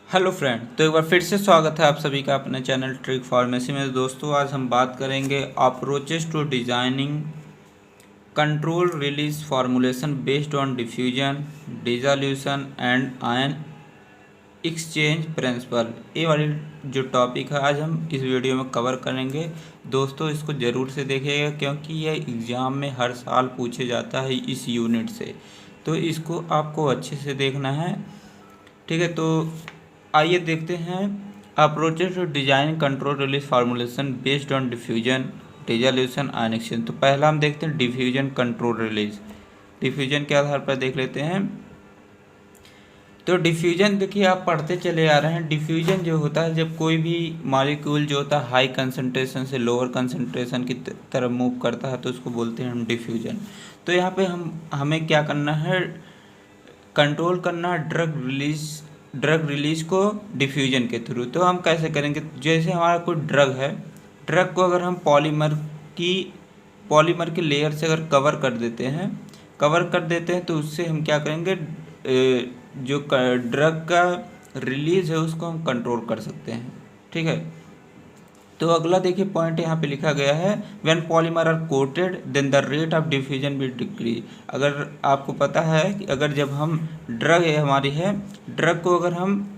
Hello friend, तो एक बार फिर से स्वागत है आप सभी का अपने चैनल ट्रिक फार्मेसी में। दोस्तों, आज हम बात करेंगे approaches to designing control release formulation based on diffusion, dissolution and ion exchange principle. ये वाली जो टॉपिक है आज हम इस वीडियो में कवर करेंगे। दोस्तों, इसको ज़रूर से देखिएगा क्योंकि यह एग्ज़ाम में हर साल पूछे जाता है इस यूनिट से, तो इसको आपको अच्छे से देखना है। ठीक है, तो आइए देखते हैं approaches to design control release formulation based on diffusion, dissolution ion exchange. तो पहला हम देखते हैं डिफ्यूजन कंट्रोल रिलीज। डिफ्यूजन के आधार पर देख लेते हैं। तो डिफ्यूजन देखिए, आप पढ़ते चले आ रहे हैं। डिफ्यूजन जो होता है जब कोई भी मॉलिक्यूल जो होता है हाई कंसंट्रेशन से लोअर कंसंट्रेशन की तरफ मूव करता है तो उसको बोलते हैं हम डिफ्यूजन। तो यहाँ पे हमें क्या करना है, कंट्रोल करना है ड्रग रिलीज को डिफ्यूजन के थ्रू। तो हम कैसे करेंगे, जैसे हमारा कोई ड्रग है, ड्रग को अगर हम पॉलीमर की लेयर से अगर कवर कर देते हैं तो उससे हम क्या करेंगे, जो ड्रग का रिलीज है उसको हम कंट्रोल कर सकते हैं। ठीक है, तो अगला देखिए पॉइंट यहाँ पे लिखा गया है, when polymer are coated then the rate of diffusion will decrease. अगर आपको पता है कि अगर जब हम ड्रग को अगर हम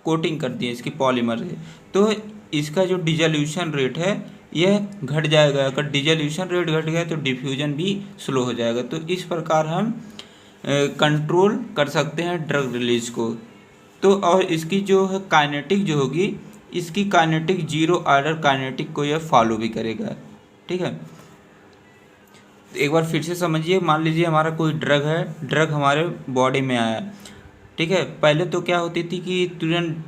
कोटिंग कर दिए इसकी पॉलीमर से, तो इसका जो डिसोल्यूशन रेट है यह घट जाएगा। अगर डिसोल्यूशन रेट घट गया तो डिफ्यूजन भी स्लो हो जाएगा। तो इस प्रकार हम कंट्रोल कर सकते हैं ड्रग रिलीज को। तो और इसकी जो है काइनेटिक जो होगी, इसकी काइनेटिक जीरो ऑर्डर काइनेटिक को यह फॉलो भी करेगा। ठीक है, तो एक बार फिर से समझिए। मान लीजिए हमारा कोई ड्रग है, ड्रग हमारे बॉडी में आया। ठीक है, पहले तो क्या होती थी कि तुरंत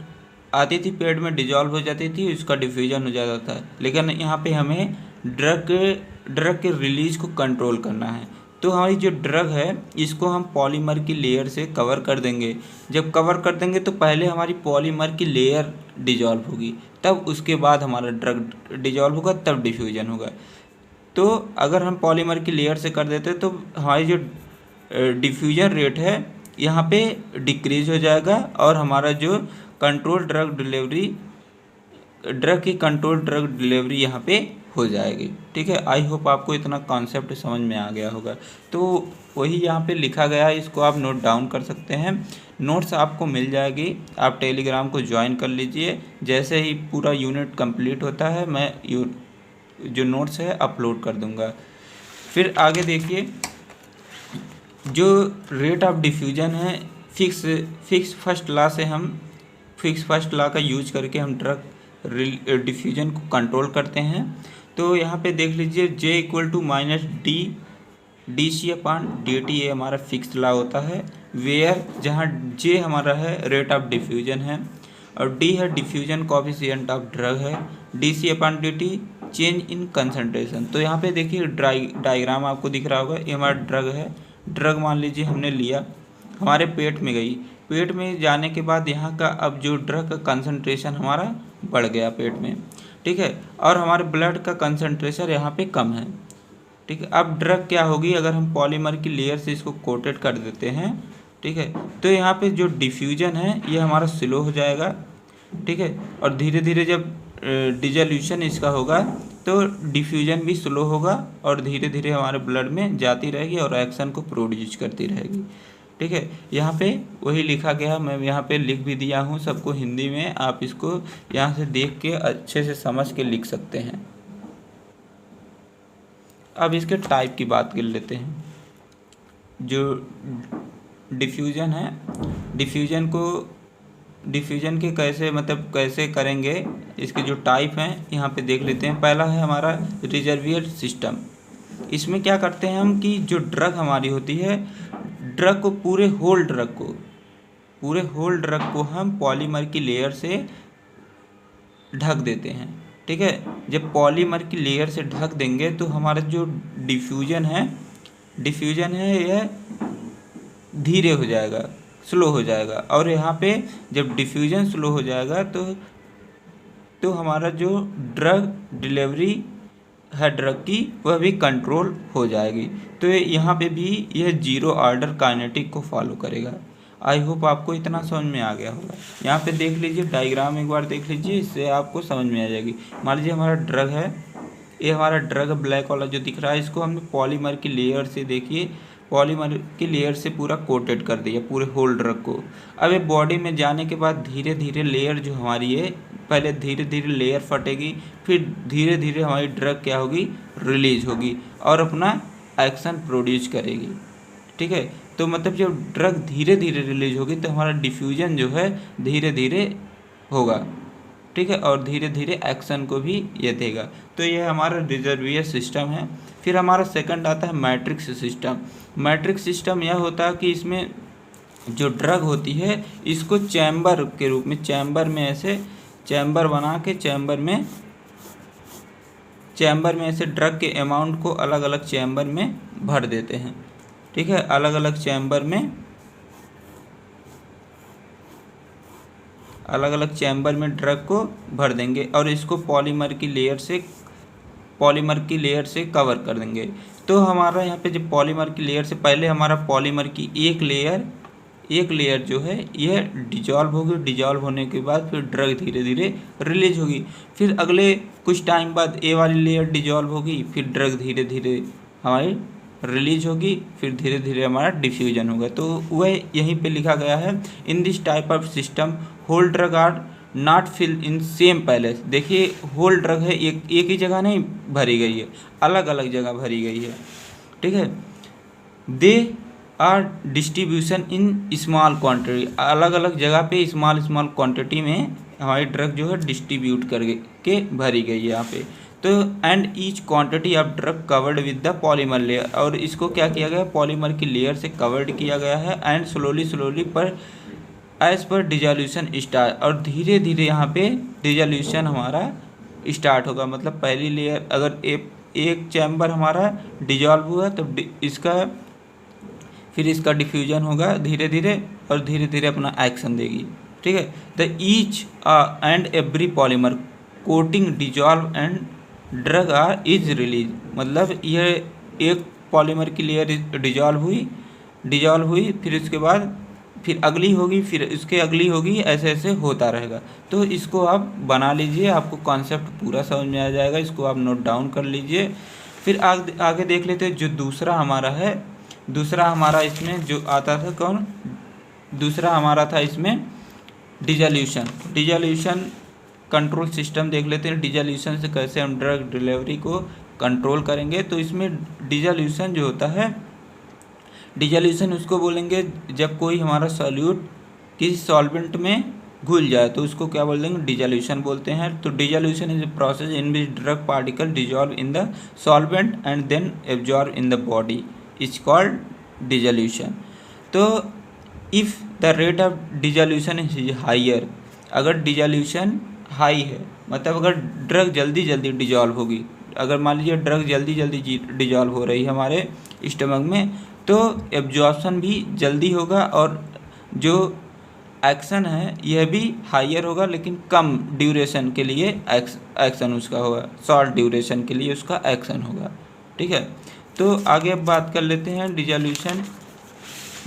आती थी, पेट में डिजॉल्व हो जाती थी, उसका डिफ्यूजन हो जाता था। लेकिन यहाँ पे हमें ड्रग के रिलीज को कंट्रोल करना है। तो हमारी जो ड्रग है इसको हम पॉलीमर की लेयर से कवर कर देंगे। जब कवर कर देंगे तो पहले हमारी पॉलीमर की लेयर डिजॉल्व होगी, तब उसके बाद हमारा ड्रग डिजॉल्व होगा, तब डिफ्यूजन होगा। तो अगर हम पॉलीमर की लेयर से कर देते तो हमारी जो डिफ्यूजन रेट है यहाँ पे डिक्रीज हो जाएगा और हमारा जो ड्रग की कंट्रोल ड्रग डिलीवरी यहाँ पे हो जाएगी। ठीक है, आई होप आपको इतना कॉन्सेप्ट समझ में आ गया होगा। तो वही यहाँ पे लिखा गया है, इसको आप नोट डाउन कर सकते हैं। नोट्स आपको मिल जाएगी, आप टेलीग्राम को ज्वाइन कर लीजिए। जैसे ही पूरा यूनिट कंप्लीट होता है मैं जो नोट्स है अपलोड कर दूंगा। फिर आगे देखिए, जो रेट ऑफ डिफ्यूजन है फिक्स फर्स्ट लॉ का यूज करके हम ड्रग डिफ्यूजन को कंट्रोल करते हैं। तो यहाँ पे देख लीजिए, J equal to minus D C upon D T, ये हमारा फिक्स लॉ होता है। वेयर जहाँ J हमारा है रेट ऑफ डिफ्यूजन है और D है डिफ्यूजन कोफिशिएंट ऑफ ड्रग है, D C upon D T change in concentration. तो यहाँ पे देखिए डायग्राम आपको दिख रहा होगा, ये हमारा ड्रग है। ड्रग मान लीजिए हमने लिया, हमारे पेट में गई, पेट में जाने के बाद यहाँ का अब जो ड्रग का कंसंट्रेशन हमारा बढ़ गया पेट में। ठीक है, और हमारे ब्लड का कंसंट्रेशन यहाँ पे कम है। ठीक है, अब ड्रग क्या होगी, अगर हम पॉलीमर की लेयर से इसको कोटेड कर देते हैं, ठीक है, तो यहाँ पे जो डिफ्यूजन है ये हमारा स्लो हो जाएगा। ठीक है, और धीरे धीरे जब डिसोल्यूशन इसका होगा तो डिफ्यूजन भी स्लो होगा और धीरे धीरे हमारे ब्लड में जाती रहेगी और एक्शन को प्रोड्यूस करती रहेगी। ठीक है, यहाँ पे वही लिखा गया, मैं यहाँ पे लिख भी दिया हूँ सबको हिंदी में, आप इसको यहाँ से देख के अच्छे से समझ के लिख सकते हैं। अब इसके टाइप की बात कर लेते हैं। जो डिफ्यूजन है, डिफ्यूजन के कैसे करेंगे, इसके जो टाइप हैं यहाँ पे देख लेते हैं। पहला है हमारा रिजर्वियर सिस्टम। इसमें क्या करते हैं हम कि जो ड्रग हमारी होती है, ड्रग को पूरे होल ड्रग को हम पॉलीमर की लेयर से ढक देते हैं। ठीक है, जब पॉलीमर की लेयर से ढक देंगे तो हमारा जो डिफ्यूजन है यह धीरे हो जाएगा, स्लो हो जाएगा। और यहाँ पे जब डिफ्यूजन स्लो हो जाएगा तो हमारा जो ड्रग डिलीवरी है ड्रग की वह भी कंट्रोल हो जाएगी। तो यहाँ पे भी यह जीरो ऑर्डर काइनेटिक को फॉलो करेगा। आई होप आपको इतना समझ में आ गया होगा। यहाँ पे देख लीजिए डायग्राम एक बार देख लीजिए, इससे आपको समझ में आ जाएगी। मान लीजिए हमारा ड्रग है, ये हमारा ड्रग ब्लैक वाला जो दिख रहा है, इसको हमने पॉलीमर की लेयर से, देखिए पॉलीमर की लेयर से पूरा कोटेड कर दिया पूरे होल ड्रग को। अब ये बॉडी में जाने के बाद धीरे धीरे लेयर जो हमारी है, पहले धीरे धीरे लेयर फटेगी, फिर धीरे धीरे हमारी ड्रग क्या होगी, रिलीज होगी और अपना एक्शन प्रोड्यूस करेगी। ठीक है, तो मतलब जब ड्रग धीरे धीरे रिलीज होगी तो हमारा डिफ्यूजन जो है धीरे धीरे होगा। ठीक है, और धीरे धीरे एक्शन को भी ये देगा। तो ये हमारा रिजर्वियर सिस्टम है। फिर हमारा सेकंड आता है मैट्रिक्स सिस्टम। मैट्रिक्स सिस्टम यह होता है कि इसमें जो ड्रग होती है इसको चैम्बर के रूप में, चैम्बर में ऐसे चैम्बर बना के चैम्बर में ऐसे ड्रग के अमाउंट को अलग अलग चैम्बर में भर देते हैं। ठीक है, अलग अलग चैम्बर में ड्रग को भर देंगे और इसको पॉलीमर की लेयर से कवर कर देंगे। तो हमारा यहाँ पे जो पॉलीमर की लेयर से पहले हमारा पॉलीमर की एक लेयर जो है यह डिजॉल्व होगी। डिजॉल्व होने के बाद फिर ड्रग धीरे धीरे रिलीज होगी। फिर अगले कुछ टाइम बाद ए वाली लेयर डिजॉल्व होगी, फिर ड्रग धीरे धीरे हमारी रिलीज होगी, फिर धीरे धीरे हमारा डिफ्यूजन होगा। तो वह यहीं पे लिखा गया है, in this type of system whole drug are not fill in same place. देखिए होल ड्रग है, एक ही जगह नहीं भरी गई है, अलग अलग जगह भरी गई है। ठीक है, they are distribution in small quantity, अलग अलग जगह पे स्मॉल क्वांटिटी में हमारी ड्रग जो है डिस्ट्रीब्यूट करके भरी गई है यहाँ पे। तो and each quantity of drug covered with the polymer layer, और इसको क्या किया गया है, पॉलीमर की लेयर से कवर्ड किया गया है। एंड स्लोली पर एज पर डिजोल्यूशन स्टार्ट, और धीरे धीरे यहाँ पे डिजोल्यूशन हमारा स्टार्ट होगा। मतलब पहली लेयर अगर एक चैम्बर हमारा डिजॉल्व हुआ तो फिर इसका डिफ्यूजन होगा धीरे धीरे और धीरे धीरे अपना एक्शन देगी। ठीक है, the each and every polymer coating dissolve and drug are is release. मतलब यह एक पॉलीमर की लेयर डिजॉल्व हुई, फिर उसके बाद फिर अगली होगी, फिर उसके अगली होगी, ऐसे ऐसे होता रहेगा। तो इसको आप बना लीजिए, आपको कॉन्सेप्ट पूरा समझ में आ जाएगा। इसको आप नोट डाउन कर लीजिए। फिर आगे देख लेते हैं जो दूसरा हमारा इसमें जो आता था कौन, दूसरा हमारा था इसमें डिजोल्यूशन कंट्रोल सिस्टम देख लेते हैं। डिजोल्यूशन से कैसे हम ड्रग डिलीवरी को कंट्रोल करेंगे। तो इसमें डिजोल्यूशन जो होता है, डिजोल्यूशन उसको बोलेंगे जब कोई हमारा सॉल्यूट किसी सॉल्वेंट में घुल जाए तो उसको क्या बोल देंगे, डिजोल्यूशन बोलते हैं। तो dissolution is a process in which drug particle dissolve in the solvent and then absorb in the body is called dissolution. तो if the rate of dissolution is higher, अगर डिजोल्यूशन हाई है मतलब अगर drug जल्दी dissolve होगी, अगर मान लीजिए ड्रग जल्दी डिजॉल्व हो रही है हमारे स्टमक में, तो एब्जॉर्प्शन भी जल्दी होगा और जो एक्शन है यह भी हाइयर होगा, लेकिन कम ड्यूरेशन के लिए एक्शन उसका होगा, शॉर्ट ड्यूरेशन के लिए उसका एक्शन होगा। ठीक है, तो आगे अब बात कर लेते हैं डिजोल्यूशन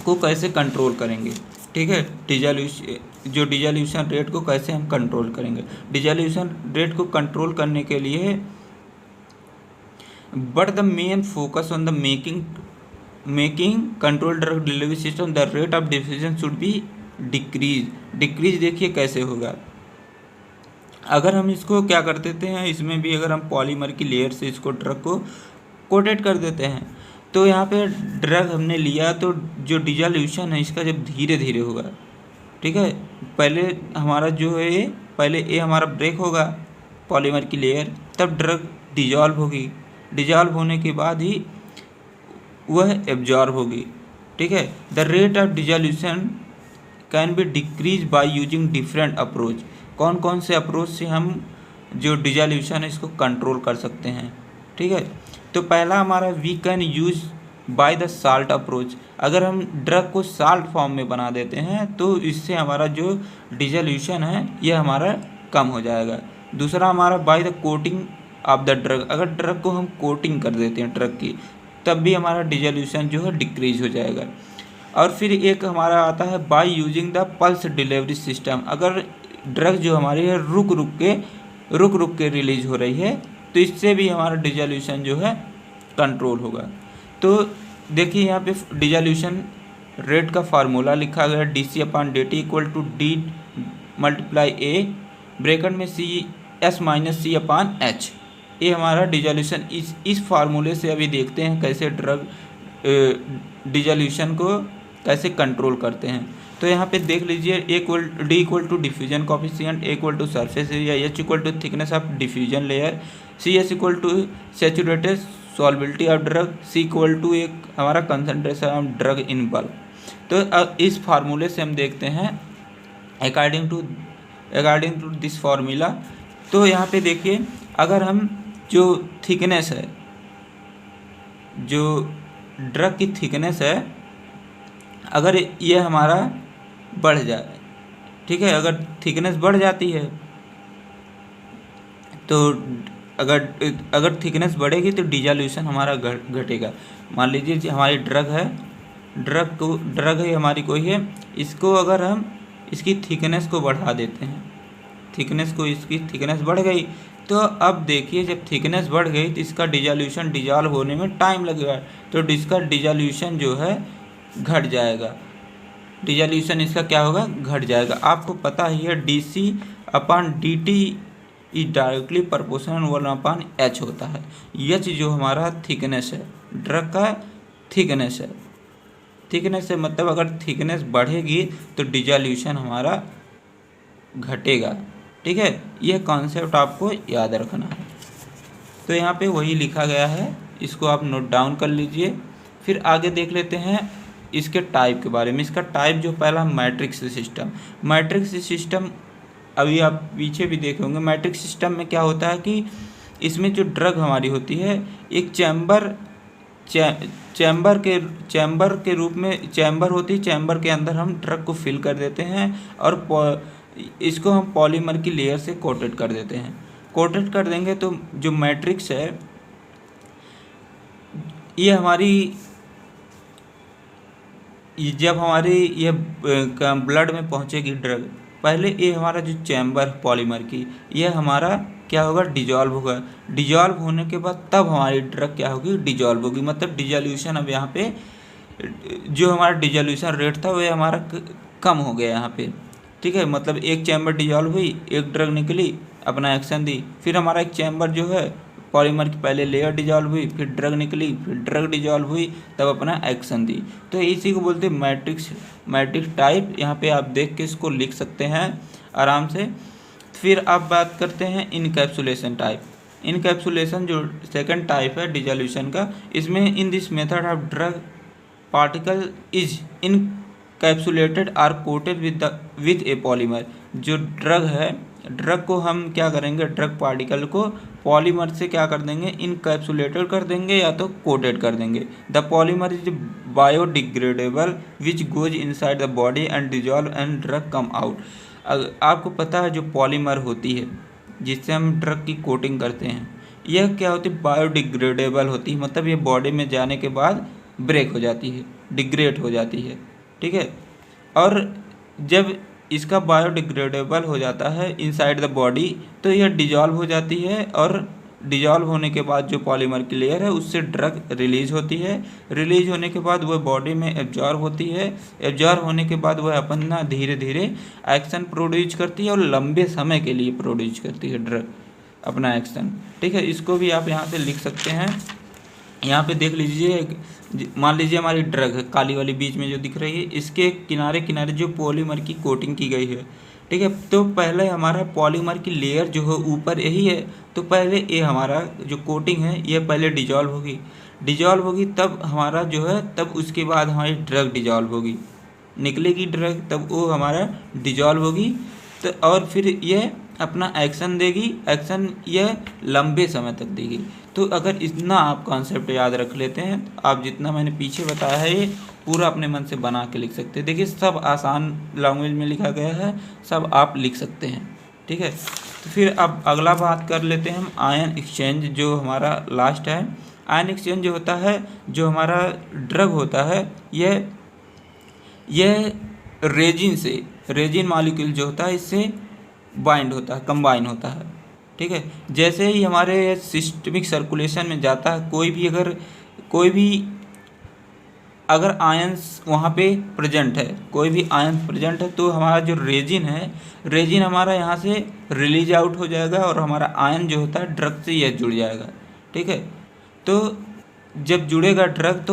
को कैसे कंट्रोल करेंगे। ठीक है, डिजोल्यूशन रेट को कैसे हम कंट्रोल करेंगे। डिजोल्यूशन रेट को कंट्रोल करने के लिए but the main focus on the making control drug delivery system, the rate of diffusion should be decrease. देखिए कैसे होगा, अगर हम इसको क्या कर देते हैं, इसमें भी अगर हम पॉलीमर की लेयर से इसको ड्रग को कोटेड कर देते हैं, तो यहाँ पे ड्रग हमने लिया तो जो डिजोल्यूशन है इसका जब धीरे धीरे होगा, ठीक है, पहले हमारा जो है पहले ये हमारा ब्रेक होगा पॉलीमर की लेयर, तब ड्रग डिजॉल्व होगी, डिजॉल्व होने के बाद ही वह एब्जॉर्ब होगी। ठीक है, the rate of dissolution can be decrease by using different approach. कौन कौन से अप्रोच से हम जो डिजोल्यूशन है इसको कंट्रोल कर सकते हैं। ठीक है, तो पहला हमारा we can use by the salt approach. अगर हम ड्रग को साल्ट फॉर्म में बना देते हैं तो इससे हमारा जो डिजोल्यूशन है यह हमारा कम हो जाएगा। दूसरा हमारा by the coating of the drug, अगर ड्रग को हम कोटिंग कर देते हैं ड्रग की, तब भी हमारा डिजोल्यूशन जो है डिक्रीज हो जाएगा। और फिर एक हमारा आता है by using the pulse delivery system. अगर ड्रग जो हमारी है रुक रुक के रिलीज हो रही है तो इससे भी हमारा डिजोल्यूशन जो है कंट्रोल होगा। तो देखिए यहाँ पे डिजोल्यूशन रेट का फार्मूला लिखा गया है dC/dt equal to D multiply A bracket में CS-C/H। ये हमारा डिजोल्यूशन इस फार्मूले से अभी देखते हैं कैसे ड्रग डिजोल्यूशन को कैसे कंट्रोल करते हैं। तो यहाँ पे देख लीजिए D equal to diffusion coefficient, A equal to surface area, H equal to thickness of diffusion layer, CS equal to saturated solubility of drug, C equal to एक हमारा concentration of drug in bulk. तो इस फार्मूले से हम देखते हैं according to this formula. तो यहाँ पे देखिए अगर हम जो थिकनेस है, जो ड्रग की थिकनेस है, अगर ये हमारा बढ़ जाए, ठीक है, अगर थिकनेस बढ़ जाती है तो अगर थिकनेस बढ़ेगी तो डिजोल्यूशन हमारा घटेगा। मान लीजिए हमारी ड्रग है हमारी कोई है, इसको अगर हम इसकी थिकनेस को बढ़ा देते हैं, इसकी थिकनेस बढ़ गई, तो अब देखिए जब थिकनेस बढ़ गई तो इसका डिजोल्यूशन होने में टाइम लगेगा, तो इसका डिजोल्यूशन जो है घट जाएगा। डिजोल्यूशन इसका क्या होगा, घट जाएगा। आपको पता ही है dC/dt is directly proportional 1/H होता है। H जो हमारा थिकनेस है, ड्रग का थिकनेस है, मतलब अगर थिकनेस बढ़ेगी तो डिजोल्यूशन हमारा घटेगा। ठीक है, यह कॉन्सेप्ट आपको याद रखना है। तो यहाँ पे वही लिखा गया है, इसको आप नोट डाउन कर लीजिए। फिर आगे देख लेते हैं इसके टाइप के बारे में। इसका टाइप जो पहला मैट्रिक्स सिस्टम अभी आप पीछे भी देखे होंगे। मैट्रिक्स सिस्टम में क्या होता है कि इसमें जो ड्रग हमारी होती है एक चैम्बर के रूप में चैम्बर होती है, चैम्बर के अंदर हम ड्रग को फिल कर देते हैं और इसको हम पॉलीमर की लेयर से कोटेड कर देते हैं। कोटेड कर देंगे तो जो मैट्रिक्स है ये हमारी जब हमारी ये ब्लड में पहुंचेगी ड्रग, पहले ये हमारा जो चैम्बर पॉलीमर की ये हमारा क्या होगा, डिजॉल्व होगा। डिजॉल्व होने के बाद तब हमारी ड्रग क्या होगी, डिजॉल्व होगी। मतलब डिजोल्यूशन अब यहाँ पे जो हमारा डिजोल्यूशन रेट था वो हमारा कम हो गया यहाँ पे। ठीक है, मतलब एक चैम्बर डिजॉल्व हुई, एक ड्रग निकली, अपना एक्शन दी, फिर हमारा एक चैम्बर जो है पॉलीमर की पहले लेयर डिजॉल्व हुई, फिर ड्रग निकली, फिर ड्रग डिजॉल्व हुई, तब अपना एक्शन दी। तो इसी को बोलते हैं मैट्रिक्स टाइप। यहाँ पे आप देख के इसको लिख सकते हैं आराम से। फिर आप बात करते हैं इनकैप्सुलेशन टाइप। इनकैप्सुलेशन जो सेकंड टाइप है डिजोल्यूशन का, इसमें in this method of drug particle is encapsulated or coated with a polymer. जो ड्रग है, ड्रग को हम क्या करेंगे, ड्रग पार्टिकल को पॉलीमर से क्या कर देंगे, इनकैप्सुलेटेड कर देंगे या तो कोटेड कर देंगे। The polymer is biodegradable which goes inside the body and dissolve and drug come out. आपको पता है जो पॉलीमर होती है जिससे हम ड्रग की कोटिंग करते हैं, यह क्या होती है, बायोडिग्रेडेबल होती है। मतलब ये बॉडी में जाने के बाद ब्रेक हो जाती है, डिग्रेड हो जाती है। ठीक है, और जब इसका बायोडिग्रेडेबल हो जाता है इनसाइड द बॉडी तो यह डिजॉल्व हो जाती है, और डिजॉल्व होने के बाद जो पॉलीमर की लेयर है उससे ड्रग रिलीज होती है। रिलीज होने के बाद वह बॉडी में एब्जॉर्ब होती है। एब्जॉर्ब होने के बाद वह अपना धीरे धीरे एक्शन प्रोड्यूस करती है और लंबे समय के लिए प्रोड्यूस करती है ड्रग अपना एक्शन। ठीक है, इसको भी आप यहाँ से लिख सकते हैं। यहाँ पे देख लीजिए, मान लीजिए हमारी ड्रग है काली वाली बीच में जो दिख रही है, इसके किनारे किनारे जो पॉलीमर की कोटिंग की गई है। ठीक है, तो पहले हमारा पॉलीमर की लेयर जो है ऊपर यही है, तो पहले ये हमारा जो कोटिंग है ये पहले डिजॉल्व होगी, तब हमारा जो है, तब उसके बाद हमारी ड्रग डिजॉल्व होगी, निकलेगी ड्रग, तब वो हमारा डिजॉल्व होगी। तो और फिर ये अपना एक्शन देगी, एक्शन यह लंबे समय तक देगी। तो अगर इतना आप कॉन्सेप्ट याद रख लेते हैं, आप जितना मैंने पीछे बताया है ये पूरा अपने मन से बना के लिख सकते हैं। देखिए सब आसान लैंग्वेज में लिखा गया है, सब आप लिख सकते हैं। ठीक है, तो फिर अब अगला बात कर लेते हैं हम आयन एक्सचेंज, जो हमारा लास्ट है। आयन एक्सचेंज जो होता है, जो हमारा ड्रग होता है, यह यह रेजिन मॉलिक्यूल जो होता है इससे बाइंड होता है, कंबाइन होता है। ठीक है, जैसे ही हमारे सिस्टमिक सर्कुलेशन में जाता है कोई भी अगर आयंस वहाँ पे प्रेजेंट है, कोई भी आयन प्रेजेंट है, तो हमारा जो रेजिन हमारा यहाँ से रिलीज आउट हो जाएगा और हमारा आयन जो होता है ड्रग से यह जुड़ जाएगा। ठीक है, तो जब जुड़ेगा ड्रग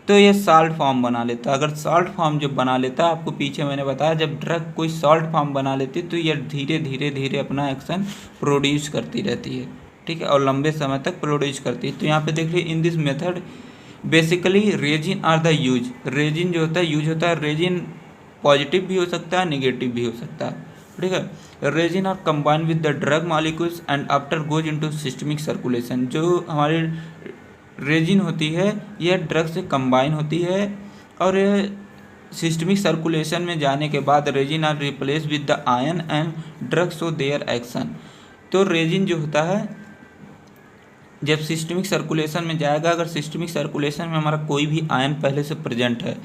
तो ये साल्ट फॉर्म बना लेता है। अगर साल्ट फॉर्म जब बना लेता है, आपको पीछे मैंने बताया जब ड्रग कोई साल्ट फॉर्म बना लेती है तो ये धीरे धीरे धीरे अपना एक्शन प्रोड्यूस करती रहती है। ठीक है, और लंबे समय तक प्रोड्यूस करती है। तो यहाँ पे देखिए in this method basically resin are the use. Resin जो होता है यूज होता है, रेजिन पॉजिटिव भी हो सकता है, नेगेटिव भी हो सकता है। ठीक है, resin are combine with the drug molecules and after goes into systemic circulation. जो हमारी रेजिन होती है यह ड्रग से कंबाइन होती है और सिस्टमिक सर्कुलेशन में जाने के बाद resin are replace with the ion and drug show their action. तो रेजिन जो होता है जब सिस्टमिक सर्कुलेशन में जाएगा, अगर सिस्टमिक सर्कुलेशन में हमारा कोई भी आयन पहले से प्रेजेंट है,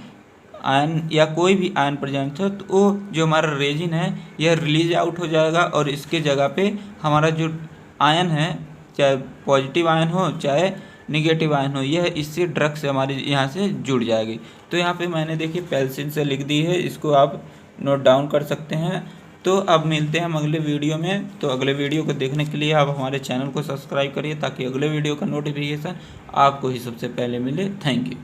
आयन या कोई भी आयन प्रेजेंट है, तो वो जो हमारा रेजिन है यह रिलीज आउट हो जाएगा और इसके जगह पे हमारा जो आयन है, चाहे पॉजिटिव आयन हो चाहे निगेटिव आयन हो, यह इससे ड्रग से हमारी यहाँ से जुड़ जाएगी। तो यहाँ पे मैंने देखिए पेंसिल से लिख दी है, इसको आप नोट डाउन कर सकते हैं। तो अब मिलते हैं हम अगले वीडियो में। तो अगले वीडियो को देखने के लिए आप हमारे चैनल को सब्सक्राइब करिए ताकि अगले वीडियो का नोटिफिकेशन आपको ही सबसे पहले मिले। Thank you.